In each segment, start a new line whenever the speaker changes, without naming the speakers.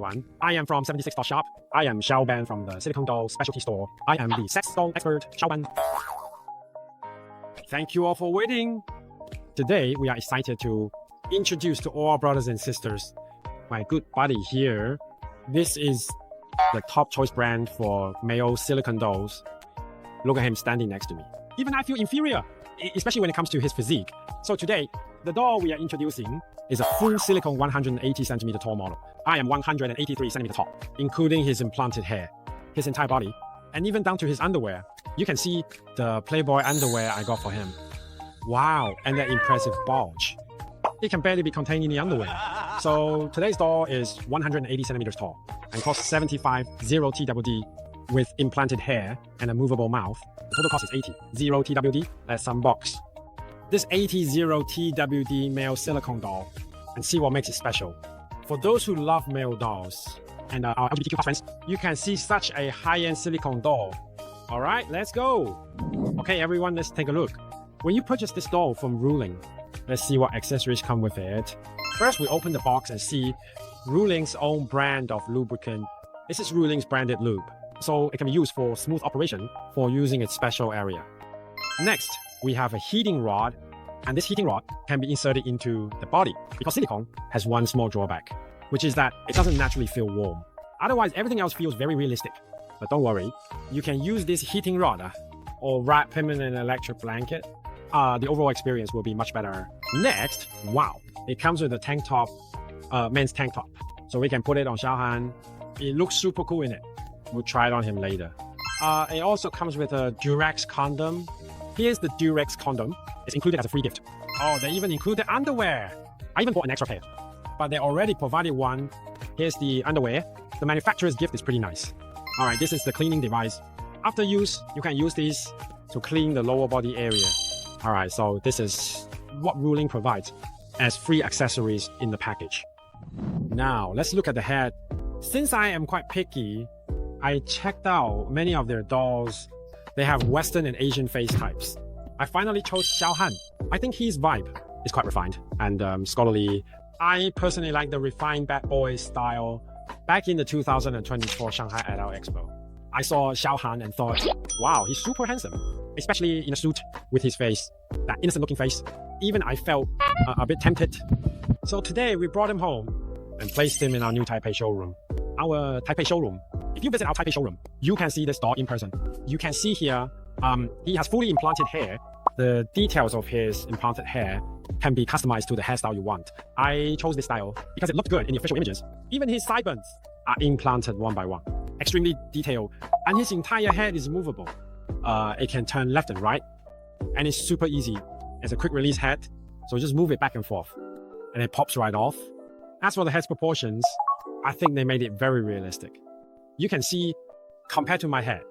everyone. I am from 76 Shop. I am Xiao Ban from the Silicone doll specialty store. I am the sex doll expert, Xiao Ban. Thank you all for waiting. Today, we are excited to introduce to all our brothers and sisters my good buddy here. This is the top choice brand for male silicone dolls. Look at him standing next to me. Even I feel inferior, especially when it comes to his physique. So today, the doll we are introducing is a full silicone 180 centimeter tall model. I am 183 centimeter tall, including his implanted hair, his entire body, and even down to his underwear. You can see the Playboy underwear I got for him. Wow, and that impressive bulge. It can barely be contained in the underwear. So today's doll is 180 centimeters tall and costs 75 0 TWD with implanted hair and a movable mouth. The total cost is 80 0 TWD. Let's unbox this 80 0 TWD male silicone doll and see what makes it special. For those who love male dolls and our LGBTQ friends, you can see such a high-end silicone doll. All right, let's go. Okay, everyone, let's take a look. When you purchase this doll from Ruling, let's see what accessories come with it. First, we open the box and see Ruling's own brand of lubricant. This is Ruling's branded lube, so it can be used for smooth operation for using its special area. Next, we have a heating rod, and this heating rod can be inserted into the body because silicone has one small drawback, which is that it doesn't naturally feel warm. Otherwise, everything else feels very realistic. But don't worry, you can use this heating rod or wrap him in an electric blanket. The overall experience will be much better. Next, wow, it comes with a tank top, men's tank top. So we can put it on Xiaohan. It looks super cool in it. We'll try it on him later. It also comes with a Durex condom. Here's the Durex condom. It's included as a free gift. Oh, they even included underwear. I even bought an extra pair, but they already provided one. Here's the underwear. The manufacturer's gift is pretty nice. All right, this is the cleaning device. After use, you can use this to clean the lower body area. All right, so this is what Ruling provides as free accessories in the package. Now, let's look at the head. Since I am quite picky, I checked out many of their dolls. They have Western and Asian face types. I finally chose Xiaohan. I think his vibe is quite refined and scholarly. I personally like the refined bad boy style. Back in the 2024 Shanghai Adult Expo, I saw Xiaohan and thought, wow, he's super handsome, especially in a suit with his face, that innocent looking face. Even I felt a bit tempted. So today we brought him home and placed him in our new Taipei showroom. Our Taipei showroom. If you visit our Taipei showroom, you can see this doll in person. You can see here, he has fully implanted hair. The details of his implanted hair can be customized to the hairstyle you want. I chose this style because it looked good in the official images. Even his sideburns are implanted one by one. Extremely detailed. And his entire head is movable. It can turn left and right. And it's super easy. It's a quick release head. So just move it back and forth. And it pops right off. As for the head's proportions, I think they made it very realistic. You can see, compared to my head,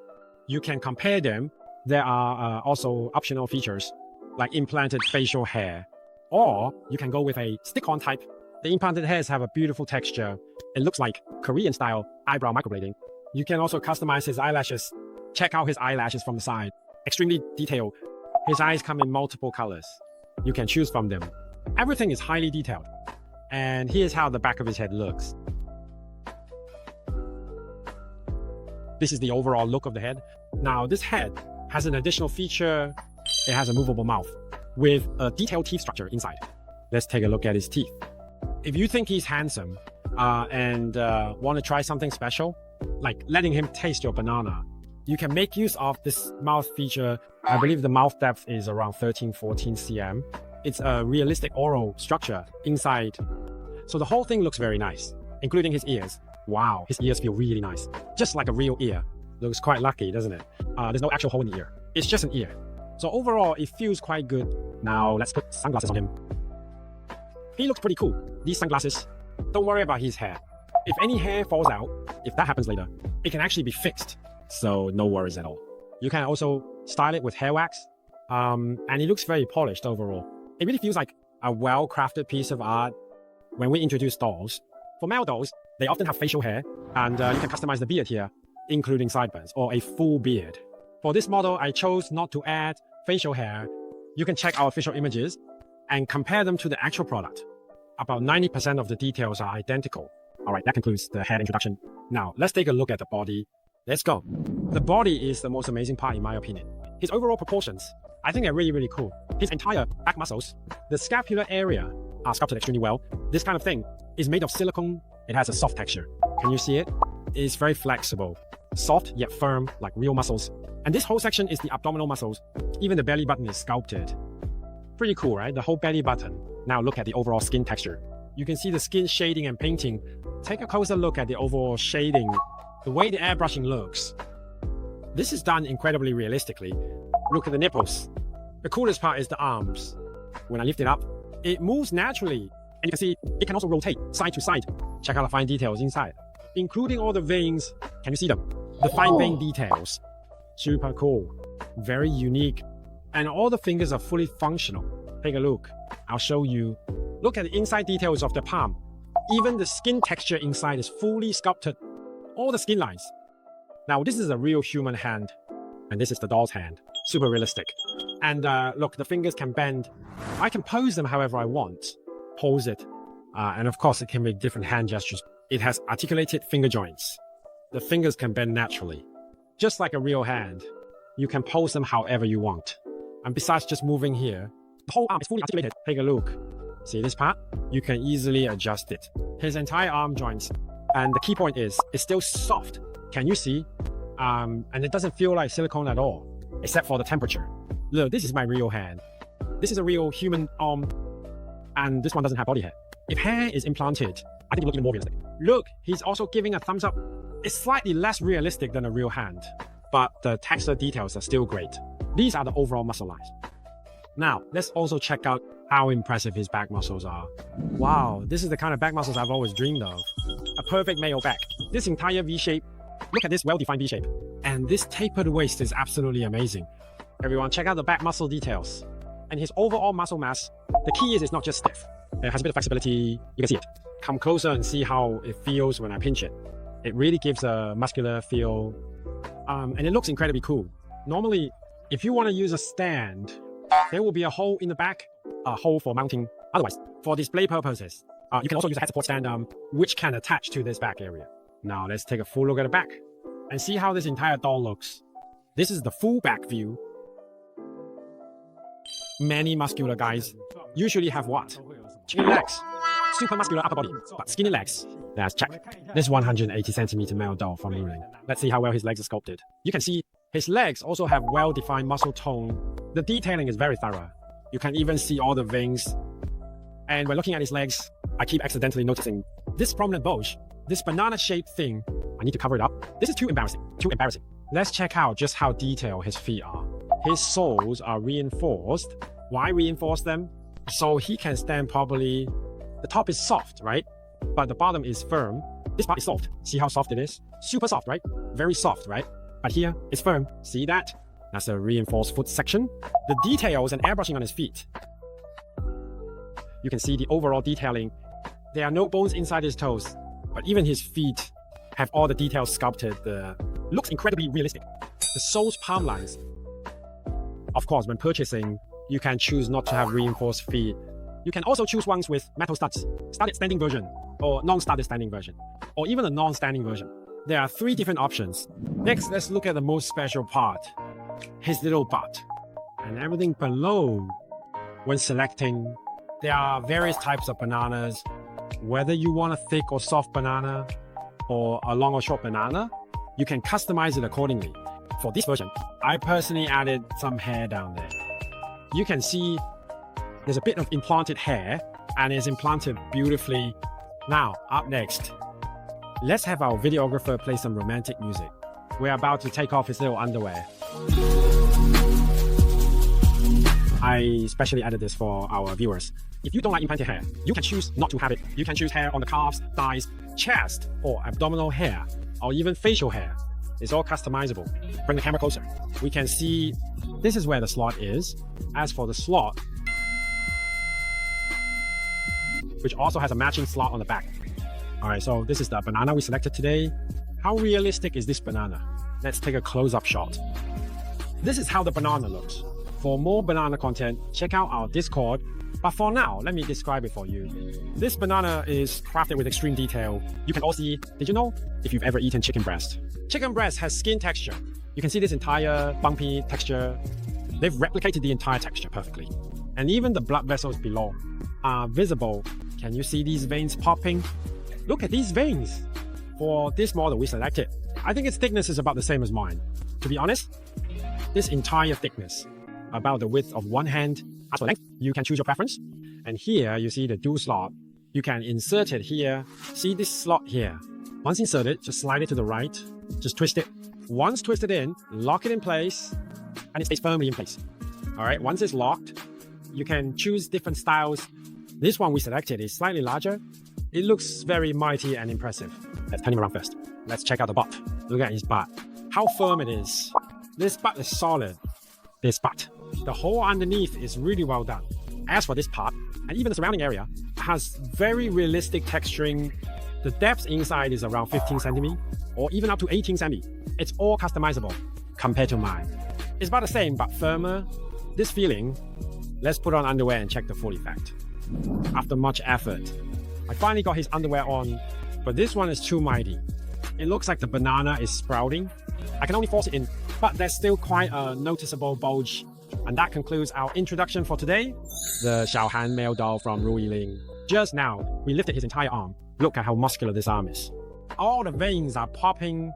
you can compare them. There are also optional features like implanted facial hair, or you can go with a stick-on type. The implanted hairs have a beautiful texture. It looks like Korean-style eyebrow microblading. You can also customize his eyelashes. Check out his eyelashes from the side. Extremely detailed. His eyes come in multiple colors. You can choose from them. Everything is highly detailed. And here's how the back of his head looks. This is the overall look of the head. Now, this head has an additional feature. It has a movable mouth with a detailed teeth structure inside. Let's take a look at his teeth. If you think he's handsome and want to try something special, like letting him taste your banana, you can make use of this mouth feature. I believe the mouth depth is around 13-14 cm. It's a realistic oral structure inside. So the whole thing looks very nice, including his ears. Wow, his ears feel really nice. Just like a real ear. Looks quite lucky, doesn't it? There's no actual hole in the ear. It's just an ear. So overall, it feels quite good. Now let's put sunglasses on him. He looks pretty cool. These sunglasses, don't worry about his hair. If any hair falls out, if that happens later, it can actually be fixed. So no worries at all. You can also style it with hair wax. And it looks very polished overall. It really feels like a well-crafted piece of art. When we introduce dolls, for male dolls, they often have facial hair, and you can customize the beard here, including sideburns or a full beard. For this model, I chose not to add facial hair. You can check our official images and compare them to the actual product. About 90% of the details are identical. All right, that concludes the head introduction. Now, let's take a look at the body. Let's go. The body is the most amazing part in my opinion. His overall proportions, I think they're really, really cool. His entire back muscles, the scapular area are sculpted extremely well. This kind of thing is made of silicone. It has a soft texture. Can you see it? It's very flexible, soft yet firm like real muscles. And this whole section is the abdominal muscles. Even the belly button is sculpted. Pretty cool, right? The whole belly button. Now look at the overall skin texture. You can see the skin shading and painting. Take a closer look at the overall shading, the way the airbrushing looks. This is done incredibly realistically. Look at the nipples. The coolest part is the arms. When I lift it up, it moves naturally. And you can see it can also rotate side to side. Check out the fine details inside, including all the veins. Can you see them? The fine vein details. Super cool. Very unique. And all the fingers are fully functional. Take a look. I'll show you. Look at the inside details of the palm. Even the skin texture inside is fully sculpted. All the skin lines. Now, this is a real human hand. And this is the doll's hand. Super realistic. And look, the fingers can bend. I can pose them however I want. Pose it. And of course, it can make different hand gestures. It has articulated finger joints. The fingers can bend naturally. Just like a real hand. You can pose them however you want. And besides just moving here, the whole arm is fully articulated. Take a look. See this part? You can easily adjust it. His entire arm joints. And the key point is, it's still soft. Can you see? And it doesn't feel like silicone at all, except for the temperature. Look, this is my real hand. This is a real human arm. And this one doesn't have body hair. If hair is implanted, I think it looks even more realistic. Look, he's also giving a thumbs up. It's slightly less realistic than a real hand, but the texture details are still great. These are the overall muscle lines. Now, let's also check out how impressive his back muscles are. Wow, this is the kind of back muscles I've always dreamed of. A perfect male back. This entire V shape. Look at this well-defined V shape. And this tapered waist is absolutely amazing. Everyone, check out the back muscle details. And his overall muscle mass, the key is it's not just stiff. It has a bit of flexibility. You can see it. Come closer and see how it feels when I pinch it. It really gives a muscular feel. And it looks incredibly cool. Normally, if you want to use a stand, there will be a hole in the back, a hole for mounting. Otherwise, for display purposes, you can also use a head support stand, which can attach to this back area. Now, let's take a full look at the back and see how this entire doll looks. This is the full back view. Many muscular guys usually have what? Chicken legs. Super muscular upper body, but skinny legs. Let's check. This 180 centimeter male doll from Ruling. Let's see how well his legs are sculpted. You can see his legs also have well-defined muscle tone. The detailing is very thorough. You can even see all the veins. And when looking at his legs, I keep accidentally noticing this prominent bulge, this banana-shaped thing. I need to cover it up. This is too embarrassing. Too embarrassing. Let's check out just how detailed his feet are. His soles are reinforced. Why reinforce them? So he can stand properly. The top is soft, right? But the bottom is firm. This part is soft. See how soft it is? Super soft, right? Very soft, right? But here, it's firm. See that? That's a reinforced foot section. The details and airbrushing on his feet. You can see the overall detailing. There are no bones inside his toes, but even his feet have all the details sculpted. Looks incredibly realistic. The sole's palm lines. Of course, when purchasing, you can choose not to have reinforced feet. You can also choose ones with metal studs, studded standing version, or non-studded standing version, or even a non-standing version. There are 3 different options. Next, let's look at the most special part, his little butt, and everything below. When selecting, there are various types of bananas. Whether you want a thick or soft banana, or a long or short banana, you can customize it accordingly. For this version, I personally added some hair down there. You can see there's a bit of implanted hair, and it's implanted beautifully. Now, up next, let's have our videographer play some romantic music. We're about to take off his little underwear. I specially added this for our viewers. If you don't like implanted hair, you can choose not to have it. You can choose hair on the calves, thighs, chest, or abdominal hair, or even facial hair. It's all customizable. Bring the camera closer. We can see this is where the slot is. As for the slot, which also has a matching slot on the back. All right, so this is the banana we selected today. How realistic is this banana? Let's take a close-up shot. This is how the banana looks. For more banana content, check out our Discord. But for now, let me describe it for you. This banana is crafted with extreme detail. You can all see, did you know, if you've ever eaten chicken breast? Chicken breast has skin texture. You can see this entire bumpy texture. They've replicated the entire texture perfectly. And even the blood vessels below are visible. Can you see these veins popping? Look at these veins. For this model we selected, I think its thickness is about the same as mine. To be honest, this entire thickness, about the width of one hand. As for length, you can choose your preference. And here you see the dual slot. You can insert it here. See this slot here. Once inserted, just slide it to the right. Just twist it. Once twisted in, lock it in place, and it stays firmly in place. All right, once it's locked, you can choose different styles. This one we selected is slightly larger. It looks very mighty and impressive. Let's turn him around first. Let's check out the butt. Look at his butt. How firm it is. This butt is solid. This butt. The hole underneath is really well done. As for this part, and even the surrounding area, has very realistic texturing. The depth inside is around 15 cm, or even up to 18 cm. It's all customizable compared to mine. It's about the same, but firmer. This feeling, let's put on underwear and check the full effect. After much effort, I finally got his underwear on, but this one is too mighty. It looks like the banana is sprouting. I can only force it in, but there's still quite a noticeable bulge. And that concludes our introduction for today. The Xiaohan male doll from Realism. Just now, we lifted his entire arm. Look at how muscular this arm is. All the veins are popping.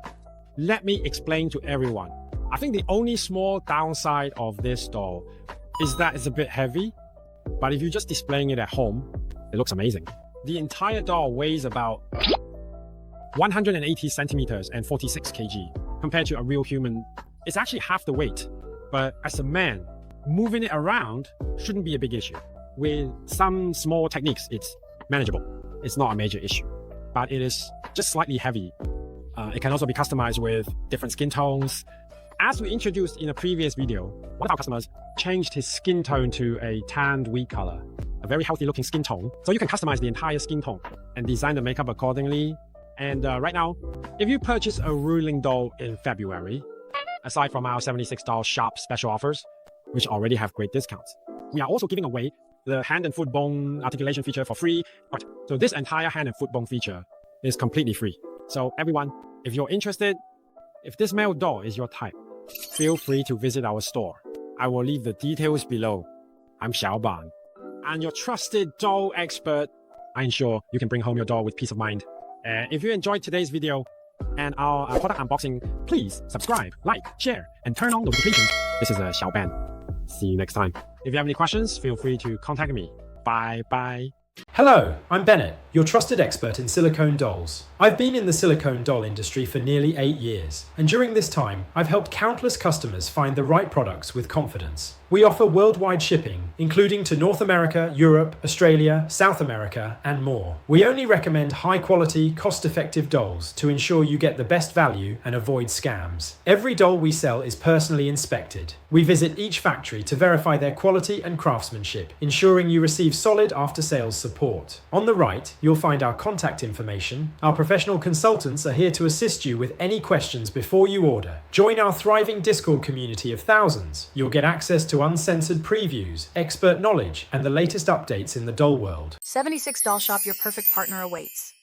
Let me explain to everyone. I think the only small downside of this doll is that it's a bit heavy. But if you're just displaying it at home, it looks amazing. The entire doll weighs about 180 centimeters and 46 kg. Compared to a real human, it's actually half the weight. But as a man, moving it around shouldn't be a big issue. With some small techniques, it's manageable. It's not a major issue, but it is just slightly heavy. It can also be customized with different skin tones. As we introduced in a previous video, one of our customers changed his skin tone to a tanned wheat color, a very healthy looking skin tone. So you can customize the entire skin tone and design the makeup accordingly. And right now, if you purchase a ruling doll in February, aside from our $76 shop special offers, which already have great discounts, we are also giving away the hand and foot bone articulation feature for free. So this entire hand and foot bone feature is completely free. So everyone, if you're interested, if this male doll is your type, feel free to visit our store. I will leave the details below. I'm Xiaoban, and your trusted doll expert. I'm sure you can bring home your doll with peace of mind. If you enjoyed today's video and our product unboxing, please subscribe, like, share, and turn on notifications. This is Xiaoban. See you next time. If you have any questions, feel free to contact me. Bye.
Hello, I'm Bennett, your trusted expert in silicone dolls. I've been in the silicone doll industry for nearly 8 years, and during this time, I've helped countless customers find the right products with confidence. We offer worldwide shipping, including to North America, Europe, Australia, South America, and more. We only recommend high-quality, cost-effective dolls to ensure you get the best value and avoid scams. Every doll we sell is personally inspected. We visit each factory to verify their quality and craftsmanship, ensuring you receive solid after-sales support. On the right, you'll find our contact information. Our professional consultants are here to assist you with any questions before you order. Join our thriving Discord community of thousands. You'll get access to uncensored previews, expert knowledge, and the latest updates in the doll world.
76 Doll Shop, your perfect partner awaits.